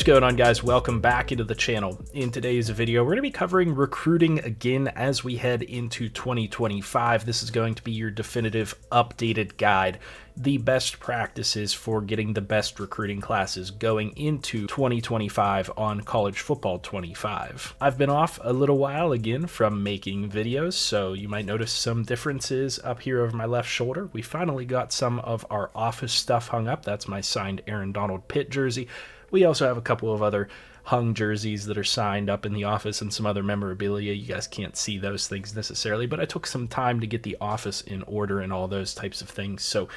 What's going on, guys? Welcome back into the channel. In today's video, we're going to be covering recruiting again as we head into 2025. This is going to be your definitive updated guide, the best practices for getting the best recruiting classes going into 2025 on College Football 25. I've been off a little while again from making videos, so you might notice some differences up here over my left shoulder. We finally got some of our office stuff hung up. That's my signed Aaron Donald Pitt jersey. We also have a couple of other hung jerseys that are signed up in the office and some other memorabilia. You guys can't see those things necessarily, but I took some time to get the office in order and all those types of things. So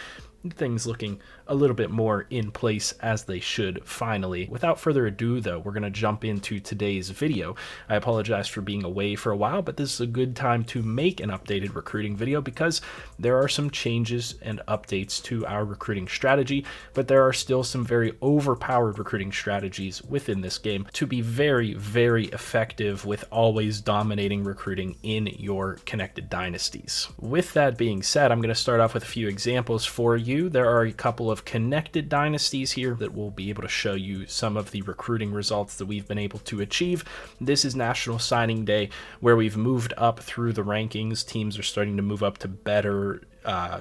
things looking a little bit more in place as they should finally. Without further ado, though, we're going to jump into today's video. I apologize for being away for a while, but this is a good time to make an updated recruiting video because there are some changes and updates to our recruiting strategy, but there are still some very overpowered recruiting strategies within this game to be very, very effective with always dominating recruiting in your connected dynasties. With that being said, I'm going to start off with a few examples for you. There are a couple of connected dynasties here that will be able to show you some of the recruiting results that we've been able to achieve. This is National Signing Day, where we've moved up through the rankings. Teams are starting to move up to better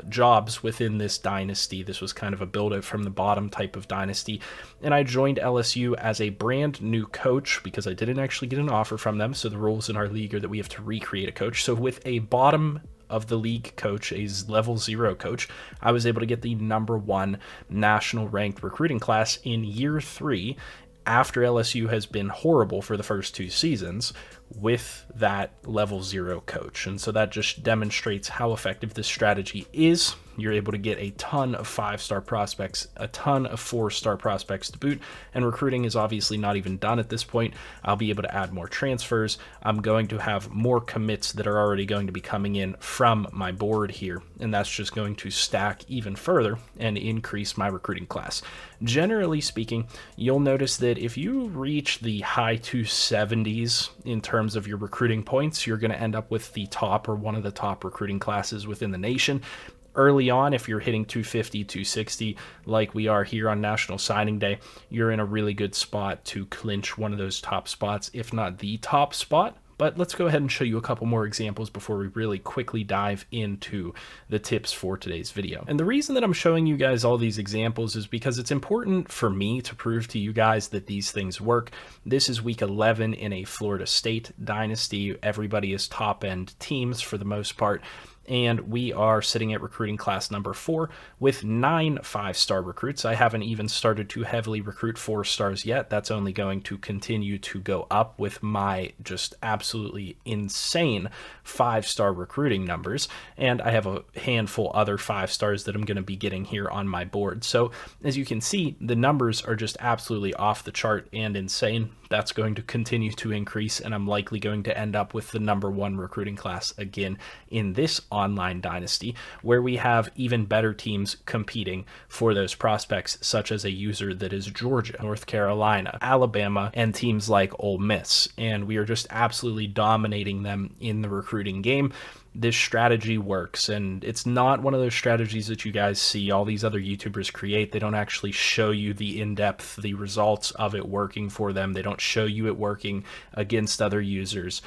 jobs within this dynasty. This was kind of a build it from the bottom type of dynasty, and I joined LSU as a brand new coach because I didn't actually get an offer from them. So the rules in our league are that we have to recreate a coach. So with a bottom of the league coach, a level 0 coach, I was able to get the #1 national ranked recruiting class in year 3 after LSU has been horrible for the first 2 seasons with that level 0 coach. And so that just demonstrates how effective this strategy is. You're able to get a ton of 5-star prospects, a ton of 4-star prospects to boot, and recruiting is obviously not even done at this point. I'll be able to add more transfers. I'm going to have more commits that are already going to be coming in from my board here, and that's just going to stack even further and increase my recruiting class. Generally speaking, you'll notice that if you reach the high 270s in terms of your recruiting points, you're going to end up with the top or one of the top recruiting classes within the nation. Early on, if you're hitting 250, 260, like we are here on National Signing Day, you're in a really good spot to clinch one of those top spots, if not the top spot. But let's go ahead and show you a couple more examples before we really quickly dive into the tips for today's video. And the reason that I'm showing you guys all these examples is because it's important for me to prove to you guys that these things work. This is week 11 in a Florida State dynasty. Everybody is top-end teams for the most part. And we are sitting at recruiting class number 4 with 9 5-star recruits. I haven't even started to heavily recruit 4-stars yet. That's only going to continue to go up with my just absolutely insane 5-star recruiting numbers. And I have a handful other 5-stars that I'm going to be getting here on my board. So as you can see, the numbers are just absolutely off the chart and insane. That's going to continue to increase, and I'm likely going to end up with the #1 recruiting class again in this online dynasty, where we have even better teams competing for those prospects, such as a user that is Georgia, North Carolina, Alabama, and teams like Ole Miss. And we are just absolutely dominating them in the recruiting game. This strategy works, and it's not one of those strategies that you guys see all these other YouTubers create. They don't actually show you the in-depth, the results of it working for them. They don't show you it working against other users.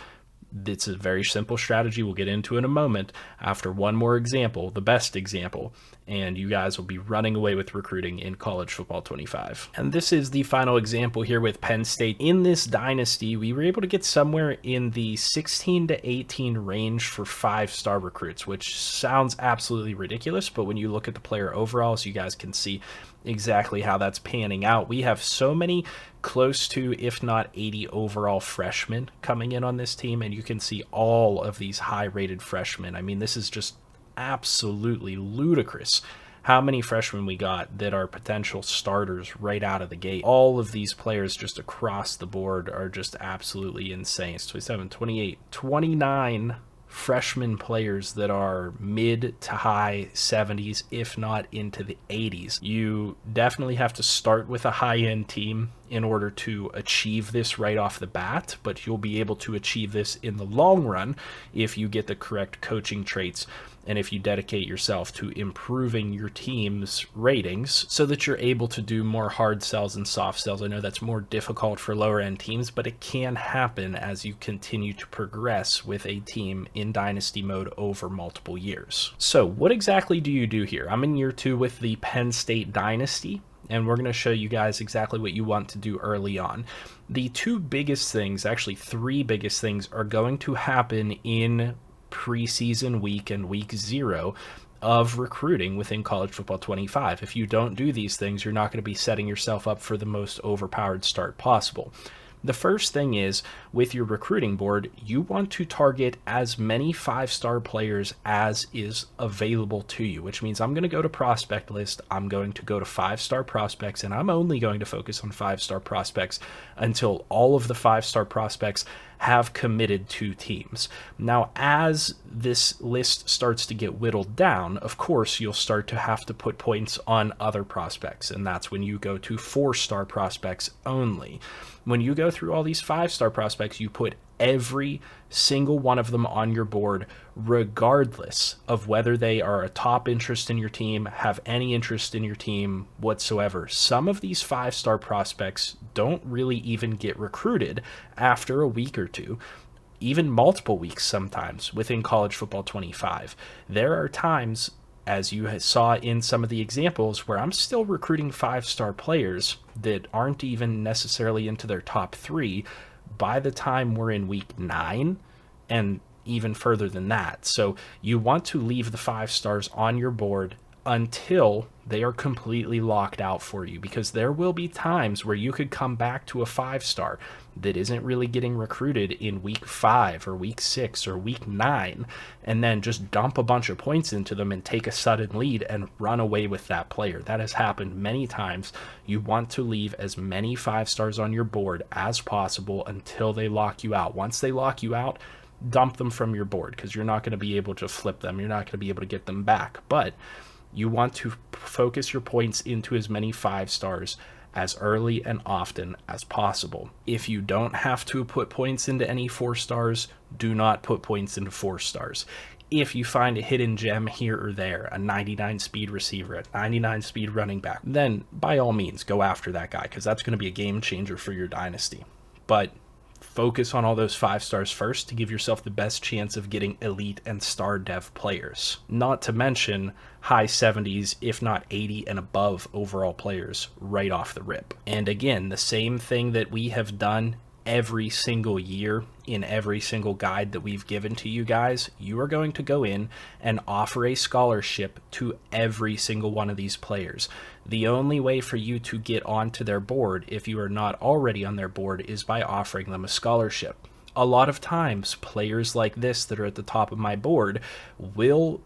It's a very simple strategy we'll get into in a moment after one more example, the best example, and you guys will be running away with recruiting in College Football 25. And this is the final example here with Penn State. In this dynasty, we were able to get somewhere in the 16 to 18 range for 5-star recruits, which sounds absolutely ridiculous, but when you look at the player overalls, you guys can see exactly how that's panning out. We have so many close to, if not 80 overall freshmen coming in on this team, and you can see all of these high-rated freshmen. I mean, this is just absolutely ludicrous how many freshmen we got that are potential starters right out of the gate. All of these players just across the board are just absolutely insane. It's 27, 28, 29 freshman players that are mid to high 70s, if not into the 80s. You definitely have to start with a high-end team in order to achieve this right off the bat, but you'll be able to achieve this in the long run if you get the correct coaching traits and if you dedicate yourself to improving your team's ratings so that you're able to do more hard sells and soft sells. I know that's more difficult for lower end teams, but it can happen as you continue to progress with a team in Dynasty mode over multiple years. So what exactly do you do here? I'm in year 2 with the Penn State Dynasty, and we're going to show you guys exactly what you want to do early on. The 2 biggest things, actually 3 biggest things, are going to happen in preseason week and week 0 of recruiting within College Football 25. If you don't do these things, you're not going to be setting yourself up for the most overpowered start possible. The first thing is, with your recruiting board, you want to target as many 5-star players as is available to you, which means I'm going to go to prospect list, I'm going to go to 5-star prospects, and I'm only going to focus on 5-star prospects until all of the 5-star prospects have committed to teams. Now, as this list starts to get whittled down, of course, you'll start to have to put points on other prospects, and that's when you go to 4-star prospects only. When you go through all these 5-star prospects, you put every single one of them on your board, regardless of whether they are a top interest in your team, have any interest in your team whatsoever. Some of these 5-star prospects don't really even get recruited after a week or 2, even multiple weeks sometimes within College Football 25. There are times, as you saw in some of the examples, where I'm still recruiting 5-star players that aren't even necessarily into their top 3 by the time we're in week 9 and even further than that. So you want to leave the 5 stars on your board until they are completely locked out for you, because there will be times where you could come back to a 5-star that isn't really getting recruited in week 5 or week 6 or week 9, and then just dump a bunch of points into them and take a sudden lead and run away with that player. That has happened many times. You want to leave as many 5-stars on your board as possible until they lock you out. Once they lock you out, dump them from your board, because you're not going to be able to flip them. You're not going to be able to get them back. But you want to focus your points into as many 5-stars as early and often as possible. If you don't have to put points into any 4-stars, do not put points into 4-stars. If you find a hidden gem here or there, a 99 speed receiver, a 99 speed running back, then by all means go after that guy, because that's going to be a game changer for your dynasty. But focus on all those 5-stars first to give yourself the best chance of getting elite and star dev players. Not to mention high 70s, if not 80 and above overall players right off the rip. And again, the same thing that we have done every single year in every single guide that we've given to you guys, you are going to go in and offer a scholarship to every single one of these players. The only way for you to get onto their board, if you are not already on their board, is by offering them a scholarship. A lot of times, players like this that are at the top of my board will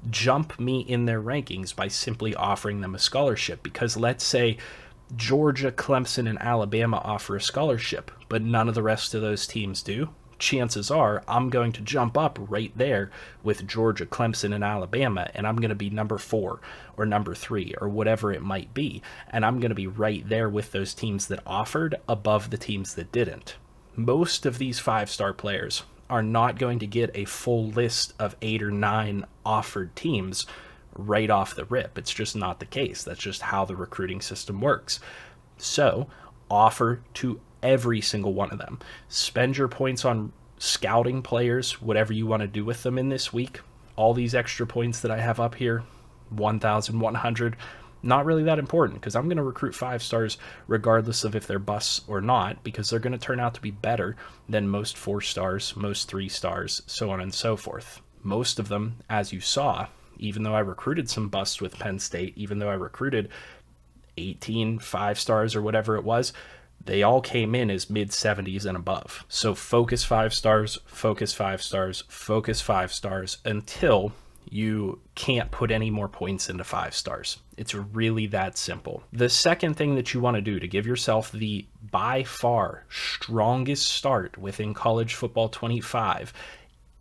jump me in their rankings by simply offering them a scholarship, because let's say Georgia, Clemson, and Alabama offer a scholarship, but none of the rest of those teams do. Chances are I'm going to jump up right there with Georgia, Clemson, and Alabama, and I'm going to be number 4 or number 3 or whatever it might be, and I'm going to be right there with those teams that offered above the teams that didn't. Most of these 5-star players are not going to get a full list of 8 or 9 offered teams right off the rip. It's just not the case. That's just how the recruiting system works. So offer to every single one of them. Spend your points on scouting players, whatever you want to do with them in this week. All these extra points that I have up here, 1,100, not really that important, because I'm going to recruit 5-stars regardless of if they're busts or not, because they're going to turn out to be better than most 4-stars, most 3-stars, so on and so forth. Most of them, as you saw, even though I recruited some busts with Penn State, even though I recruited 18 5-stars or whatever it was, they all came in as mid-70s and above. So focus 5-stars, focus 5-stars, focus 5-stars until you can't put any more points into 5-stars. It's really that simple. The second thing that you want to do to give yourself the by far strongest start within College Football 25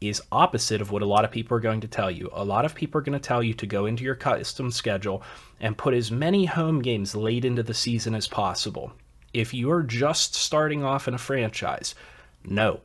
is opposite of what a lot of people are going to tell you. A lot of people are going to tell you to go into your custom schedule and put as many home games late into the season as possible. If you are just starting off in a franchise, no,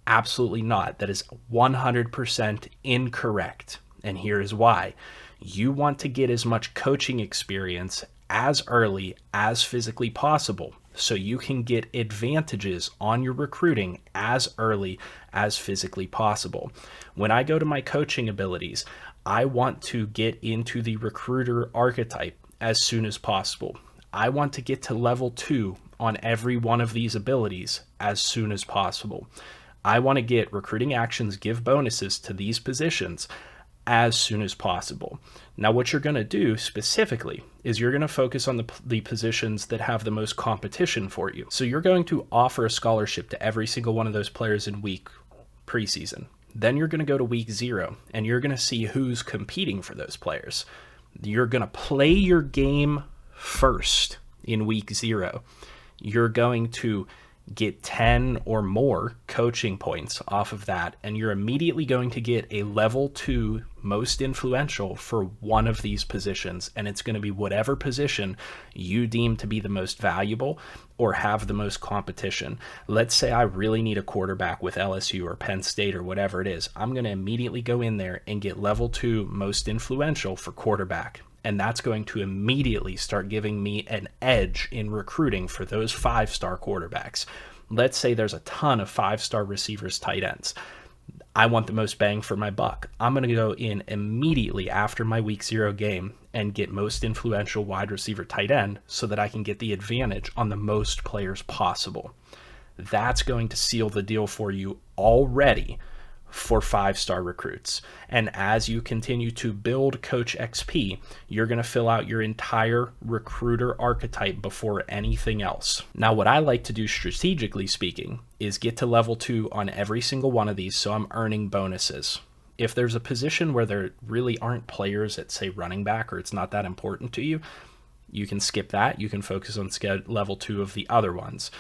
absolutely not. That is 100% incorrect. And here is why. You want to get as much coaching experience as early as physically possible so you can get advantages on your recruiting as early as physically possible. When I go to my coaching abilities, I want to get into the recruiter archetype as soon as possible. I want to get to level 2 on every one of these abilities as soon as possible. I want to get recruiting actions, give bonuses to these positions as soon as possible. Now, what you're going to do specifically is you're going to focus on the positions that have the most competition for you. So you're going to offer a scholarship to every single one of those players in week preseason. Then you're going to go to week 0 and you're going to see who's competing for those players. You're going to play your game first in week 0. You're going to get 10 or more coaching points off of that, and you're immediately going to get a level 2 most influential for one of these positions, and it's going to be whatever position you deem to be the most valuable or have the most competition. Let's say I really need a quarterback with LSU or Penn State or whatever it is. I'm going to immediately go in there and get level 2 most influential for quarterback. And that's going to immediately start giving me an edge in recruiting for those 5-star quarterbacks. Let's say there's a ton of 5-star receivers, tight ends. I want the most bang for my buck. I'm going to go in immediately after my week 0 game and get most influential wide receiver, tight end, so that I can get the advantage on the most players possible. That's going to seal the deal for you already for 5-star recruits. And as you continue to build Coach XP, you're going to fill out your entire recruiter archetype before anything else. Now, what I like to do strategically speaking is get to level 2 on every single one of these so I'm earning bonuses. If there's a position where there really aren't players at, say, running back, or it's not that important to you, you can skip that. You can focus on level 2 of the other ones.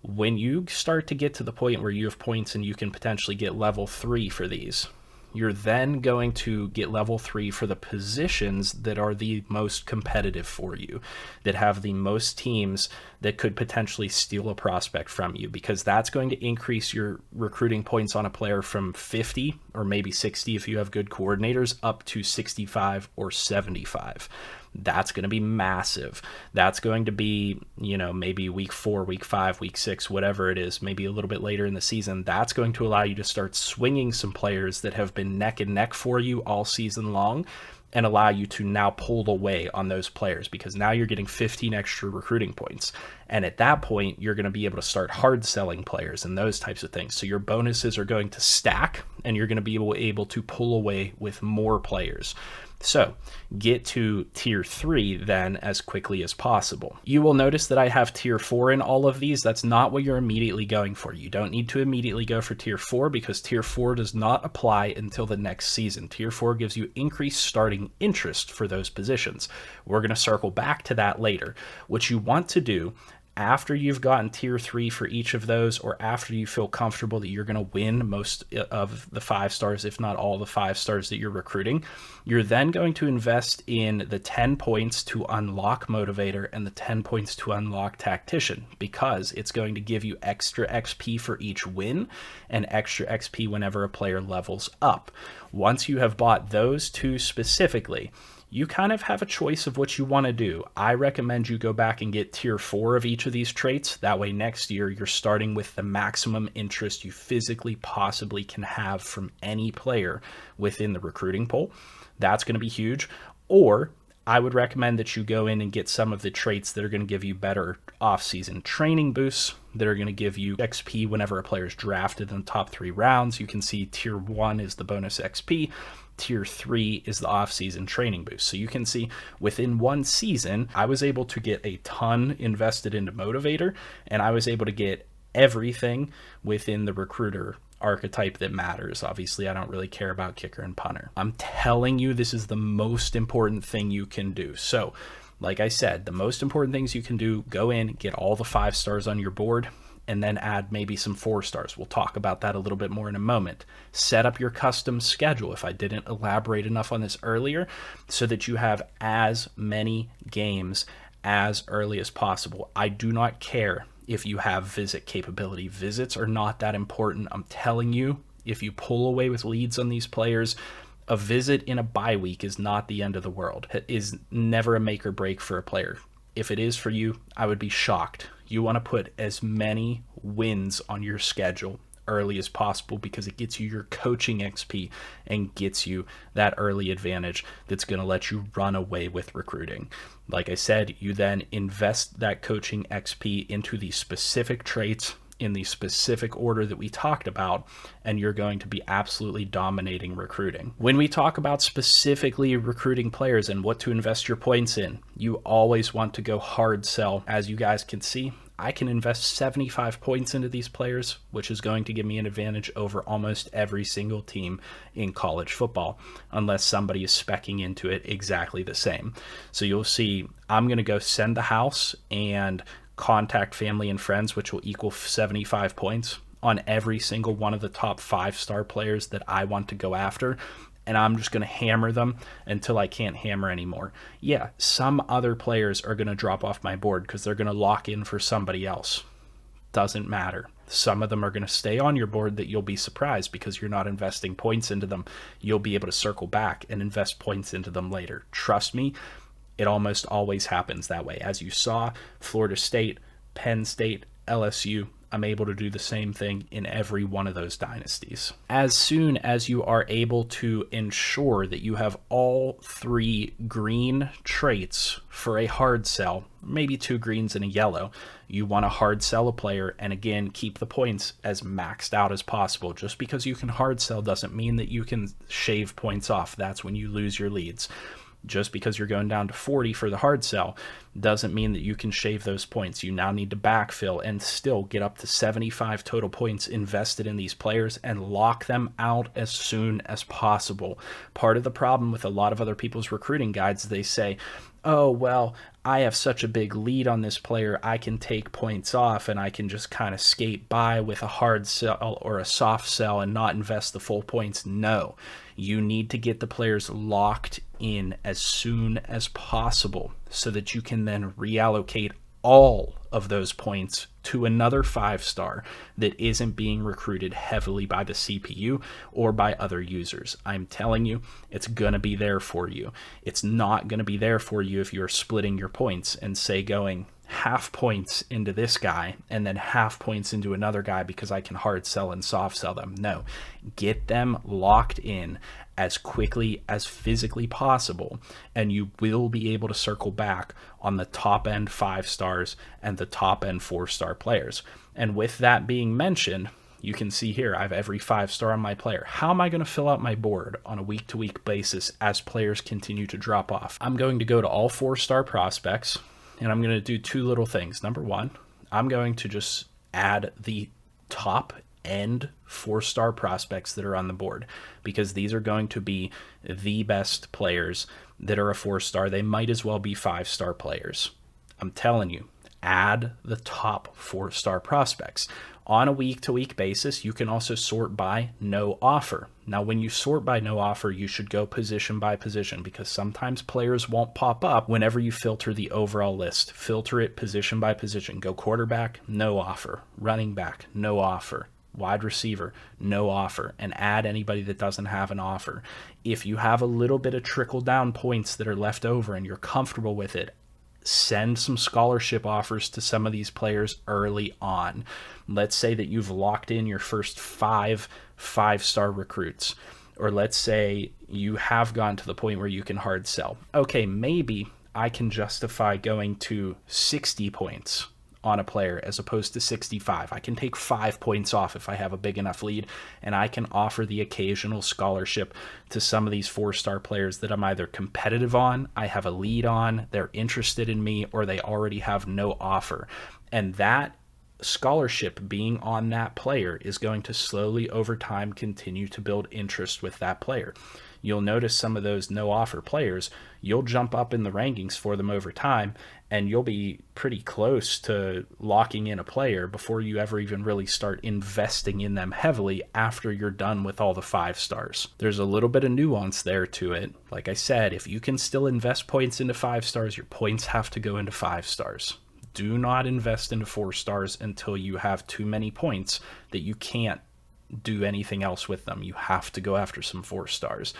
When you start to get to the point where you have points and you can potentially get level 3 for these, you're then going to get level 3 for the positions that are the most competitive for you, that have the most teams that could potentially steal a prospect from you, because that's going to increase your recruiting points on a player from 50 or maybe 60 if you have good coordinators up to 65 or 75. That's going to be massive. That's going to be, maybe week 4, week 5, week 6, whatever it is, maybe a little bit later in the season. That's going to allow you to start swinging some players that have been neck and neck for you all season long, and allow you to now pull away on those players, because now you're getting 15 extra recruiting points. And at that point, you're going to be able to start hard selling players and those types of things. So your bonuses are going to stack, and you're going to be able to pull away with more players. So get to tier 3 then as quickly as possible. You will notice that I have tier 4 in all of these. That's not what you're immediately going for. You don't need to immediately go for tier 4 because tier 4 does not apply until the next season. Tier 4 gives you increased starting interest for those positions. We're going to circle back to that later. What you want to do after you've gotten tier 3 for each of those, or after you feel comfortable that you're going to win most of the 5 stars, if not all the 5 stars that you're recruiting, you're then going to invest in the 10 points to unlock motivator and the 10 points to unlock tactician, because it's going to give you extra XP for each win and extra XP whenever a player levels up. Once you have bought those 2 specifically, you kind of have a choice of what you want to do. I recommend you go back and get tier 4 of each of these traits. That way next year you're starting with the maximum interest you physically possibly can have from any player within the recruiting pool. That's going to be huge. Or I would recommend that you go in and get some of the traits that are going to give you better off-season training boosts, that are going to give you XP whenever a player is drafted in the top 3 rounds. You can see tier 1 is the bonus XP. Tier 3 is the off-season training boost. So you can see within one season, I was able to get a ton invested into motivator, and I was able to get everything within the recruiter archetype that matters. Obviously, I don't really care about kicker and punter. I'm telling you, this is the most important thing you can do. So like I said, the most important things you can do, go in, get all the 5 stars on your board, and then add maybe some 4 stars. We'll talk about that a little bit more in a moment. Set up your custom schedule, if I didn't elaborate enough on this earlier, so that you have as many games as early as possible. I do not care if you have visit capability. Visits are not that important. I'm telling you, if you pull away with leads on these players, A visit in a bye week is not the end of the world. It is never a make or break for a player. If it is for you, I would be shocked. You want to put as many wins on your schedule early as possible because it gets you your coaching XP and gets you that early advantage that's going to let you run away with recruiting. Like I said, you then invest that coaching XP into the specific traits in the specific order that we talked about, and you're going to be absolutely dominating recruiting. When we talk about specifically recruiting players and what to invest your points in, you always want to go hard sell. As you guys can see, I can invest 75 points into these players, which is going to give me an advantage over almost every single team in college football, unless somebody is speccing into it exactly the same. So you'll see I'm going to go send the house and contact family and friends, which will equal 75 points on every single one of the top 5-star players that I want to go after. And I'm just going to hammer them until I can't hammer anymore. Yeah, some other players are going to drop off my board because they're going to lock in for somebody else. Doesn't matter. Some of them are going to stay on your board that you'll be surprised because you're not investing points into them. You'll be able to circle back and invest points into them later. Trust me, it almost always happens that way. As you saw, Florida State, Penn State, LSU, I'm able to do the same thing in every one of those dynasties. As soon as you are able to ensure that you have all 3 green traits for a hard sell, maybe 2 greens and a yellow, you want to hard sell a player and again keep the points as maxed out as possible. Just because you can hard sell doesn't mean that you can shave points off. That's when you lose your leads. Just because you're going down to 40 for the hard sell doesn't mean that you can shave those points. You now need to backfill and still get up to 75 total points invested in these players and lock them out as soon as possible. Part of the problem with a lot of other people's recruiting guides, they say, oh, well, I have such a big lead on this player, I can take points off and I can just kind of skate by with a hard sell or a soft sell and not invest the full points. No, you need to get the players locked in as soon as possible so that you can then reallocate all of those points to another 5-star that isn't being recruited heavily by the CPU or by other users. I'm telling you, it's going to be there for you. It's not going to be there for you if you're splitting your points and say going half points into this guy and then half points into another guy because I can hard sell and soft sell them. No, get them locked in as quickly as physically possible, and you will be able to circle back on the top end 5-stars and the top end 4-star players. And with that being mentioned, you can see here I have every 5-star on my player. How am I going to fill out my board on a week-to-week basis as players continue to drop off? I'm going to go to all 4-star prospects, and I'm going to do 2 little things. Number 1, I'm going to just add the top end 4-star prospects that are on the board because these are going to be the best players that are a 4-star. They might as well be 5-star players. I'm telling you, add the top 4-star prospects. On a week-to-week basis, you can also sort by no offer. Now, when you sort by no offer, you should go position by position because sometimes players won't pop up whenever you filter the overall list. Filter it position by position. Go quarterback, no offer. Running back, no offer. Wide receiver, no offer, and add anybody that doesn't have an offer. If you have a little bit of trickle down points that are left over and you're comfortable with it, send some scholarship offers to some of these players early on. Let's say that you've locked in your first 5-star recruits, or let's say you have gone to the point where you can hard sell. Okay, maybe I can justify going to 60 points on a player as opposed to 65. I can take 5 points off if I have a big enough lead, and I can offer the occasional scholarship to some of these 4-star players that I'm either competitive on, I have a lead on, they're interested in me, or they already have no offer. And that scholarship being on that player is going to slowly over time continue to build interest with that player. You'll notice some of those no offer players, you'll jump up in the rankings for them over time, and you'll be pretty close to locking in a player before you ever even really start investing in them heavily after you're done with all the 5-stars. There's a little bit of nuance there to it. Like I said, if you can still invest points into 5-stars, your points have to go into 5-stars. Do not invest into 4-stars until you have too many points that you can't do anything else with them. You have to go after some 4-stars.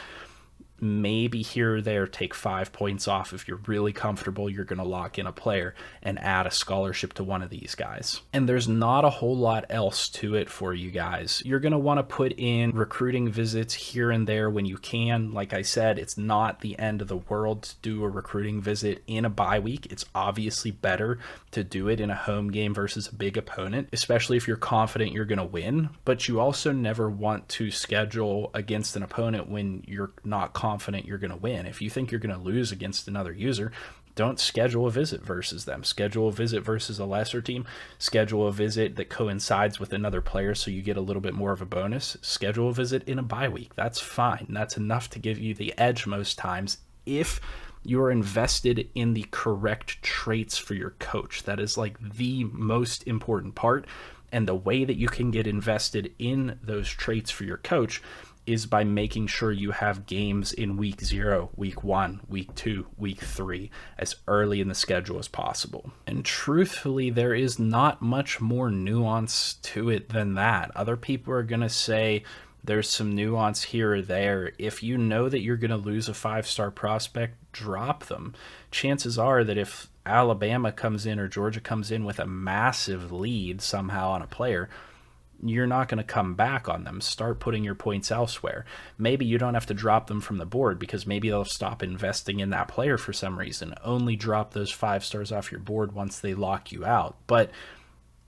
maybe here or there take 5 points off. If you're really comfortable, you're going to lock in a player and add a scholarship to one of these guys. And there's not a whole lot else to it for you guys. You're going to want to put in recruiting visits here and there when you can. Like I said, it's not the end of the world to do a recruiting visit in a bye week. It's obviously better to do it in a home game versus a big opponent, especially if you're confident you're going to win. But you also never want to schedule against an opponent when you're not confident you're going to win. If you think you're going to lose against another user, don't schedule a visit versus them. Schedule a visit versus a lesser team. Schedule a visit that coincides with another player so you get a little bit more of a bonus. Schedule a visit in a bye week. That's fine. That's enough to give you the edge most times if you're invested in the correct traits for your coach. That is like the most important part. And the way that you can get invested in those traits for your coach is by making sure you have games in week 0, week 1, week 2, week 3 as early in the schedule as possible. And truthfully, there is not much more nuance to it than that. Other people are going to say there's some nuance here or there. If you know that you're going to lose a 5-star prospect, drop them. Chances are that if Alabama comes in or Georgia comes in with a massive lead somehow on a player, you're not going to come back on them. Start putting your points elsewhere. Maybe you don't have to drop them from the board because maybe they'll stop investing in that player for some reason. Only drop those 5 stars off your board once they lock you out. But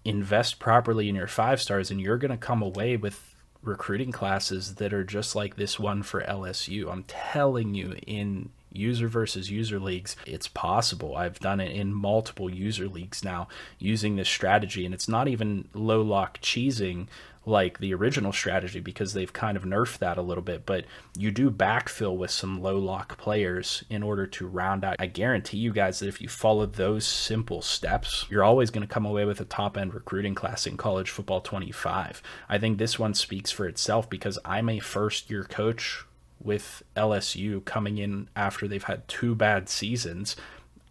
invest properly in your 5 stars and you're going to come away with recruiting classes that are just like this one for LSU. I'm telling you, in user versus user leagues, it's possible. I've done it in multiple user leagues now using this strategy, and it's not even low lock cheesing like the original strategy because they've kind of nerfed that a little bit, but you do backfill with some low lock players in order to round out. I guarantee you guys that if you follow those simple steps, you're always going to come away with a top end recruiting class in college football 25. I think this one speaks for itself because I'm a first year coach with LSU coming in after they've had 2 bad seasons.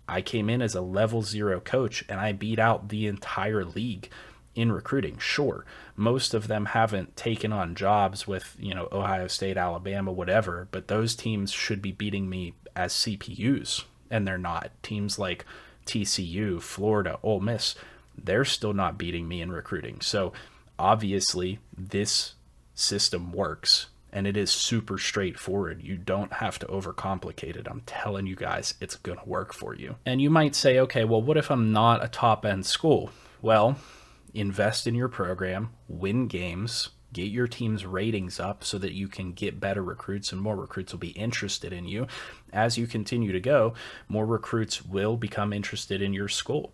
I came in as a level 0 coach and I beat out the entire league in recruiting. Sure, most of them haven't taken on jobs with, Ohio State, Alabama, whatever, but those teams should be beating me as CPUs, and they're not. Teams like TCU, Florida, Ole Miss, they're still not beating me in recruiting. So obviously this system works. And it is super straightforward. You don't have to overcomplicate it. I'm telling you guys, it's going to work for you. And you might say, okay, well, what if I'm not a top-end school? Well, invest in your program, win games, get your team's ratings up so that you can get better recruits and more recruits will be interested in you. As you continue to go, more recruits will become interested in your school.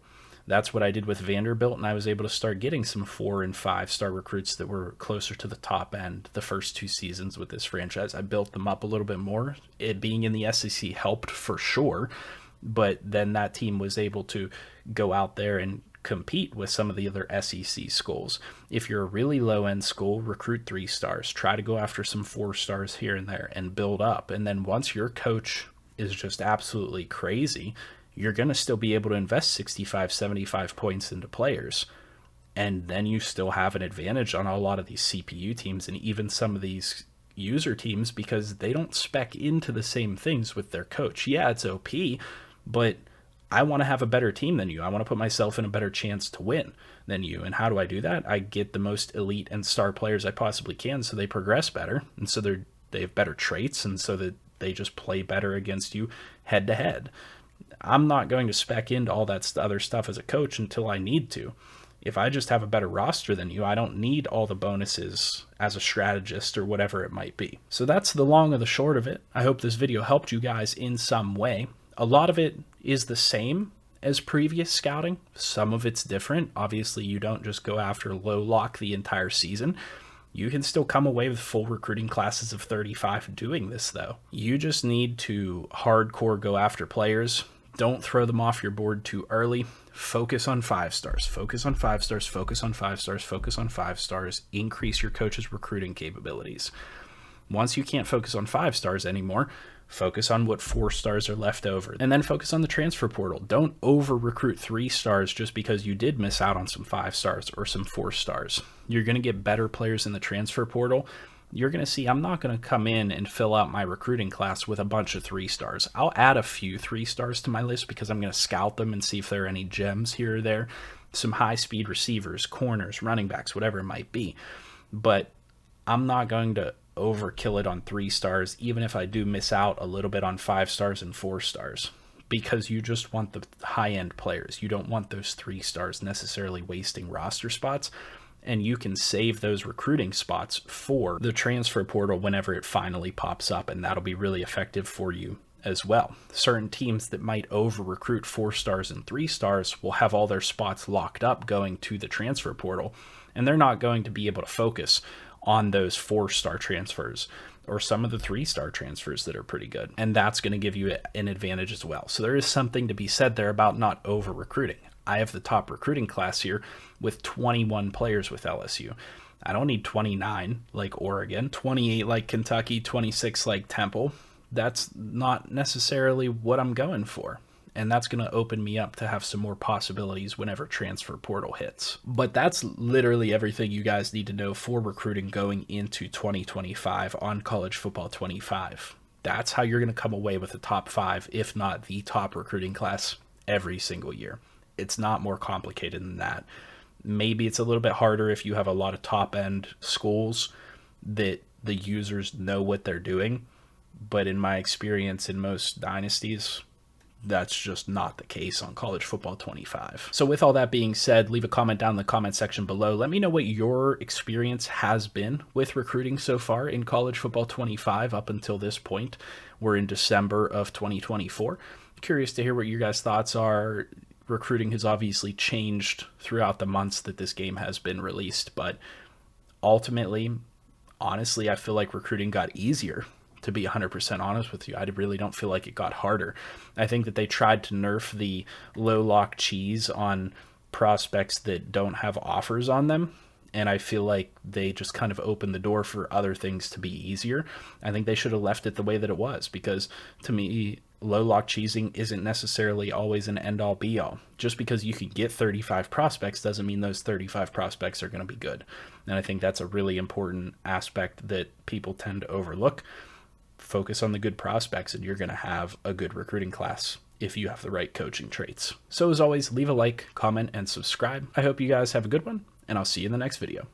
That's what I did with Vanderbilt, and I was able to start getting some 4- and 5-star recruits that were closer to the top end the first 2 seasons with this franchise. I built them up a little bit more. It being in the SEC helped for sure, but then that team was able to go out there and compete with some of the other SEC schools. If you're a really low-end school, recruit 3 stars. Try to go after some 4 stars here and there and build up. And then once your coach is just absolutely crazy, you're going to still be able to invest 65, 75 points into players. And then you still have an advantage on a lot of these CPU teams and even some of these user teams because they don't spec into the same things with their coach. Yeah, it's OP, but I want to have a better team than you. I want to put myself in a better chance to win than you. And how do I do that? I get the most elite and star players I possibly can so they progress better. And so they have better traits and so that they just play better against you head to head. I'm not going to spec into all that other stuff as a coach until I need to. If I just have a better roster than you, I don't need all the bonuses as a strategist or whatever it might be. So that's the long or the short of it. I hope this video helped you guys in some way. A lot of it is the same as previous scouting. Some of it's different. Obviously, you don't just go after low lock the entire season. You can still come away with full recruiting classes of 35 doing this, though. You just need to hardcore go after players. Don't throw them off your board too early. Focus on 5 stars. Focus on 5 stars. Focus on 5 stars. Focus on 5 stars. Increase your coach's recruiting capabilities. Once you can't focus on 5 stars anymore, focus on what 4 stars are left over. And then focus on the transfer portal. Don't over-recruit 3 stars just because you did miss out on some 5 stars or some 4 stars. You're going to get better players in the transfer portal. you're going to see I'm not going to come in and fill out my recruiting class with a bunch of 3-stars. I'll add a few 3-stars to my list because I'm going to scout them and see if there are any gems here or there, some high-speed receivers, corners, running backs, whatever it might be. But I'm not going to overkill it on 3-stars, even if I do miss out a little bit on 5-stars and 4-stars, because you just want the high-end players. You don't want those 3-stars necessarily wasting roster spots, and you can save those recruiting spots for the transfer portal whenever it finally pops up, and that'll be really effective for you as well. Certain teams that might over-recruit 4-stars and 3-stars will have all their spots locked up going to the transfer portal, and they're not going to be able to focus on those 4-star transfers or some of the 3-star transfers that are pretty good. And that's going to give you an advantage as well. So there is something to be said there about not over-recruiting. I have the top recruiting class here with 21 players with LSU. I don't need 29 like Oregon, 28 like Kentucky, 26 like Temple. That's not necessarily what I'm going for. And that's going to open me up to have some more possibilities whenever transfer portal hits. But that's literally everything you guys need to know for recruiting going into 2025 on College Football 25. That's how you're going to come away with the top 5, if not the top recruiting class every single year. It's not more complicated than that. Maybe it's a little bit harder if you have a lot of top-end schools that the users know what they're doing. But in my experience in most dynasties, that's just not the case on College Football 25. So with all that being said, leave a comment down in the comment section below. Let me know what your experience has been with recruiting so far in College Football 25 up until this point. We're in December of 2024. Curious to hear what your guys' thoughts are. Recruiting has obviously changed throughout the months that this game has been released, but ultimately, honestly, I feel like recruiting got easier. To be 100% honest with you, I really don't feel like it got harder. I think that they tried to nerf the low lock cheese on prospects that don't have offers on them, and I feel like they just kind of opened the door for other things to be easier. I think they should have left it the way that it was, because to me, low lock cheesing isn't necessarily always an end all be all. Just because you can get 35 prospects doesn't mean those 35 prospects are going to be good. And I think that's a really important aspect that people tend to overlook. Focus on the good prospects and you're going to have a good recruiting class if you have the right coaching traits. So as always, leave a like, comment, and subscribe. I hope you guys have a good one, and I'll see you in the next video.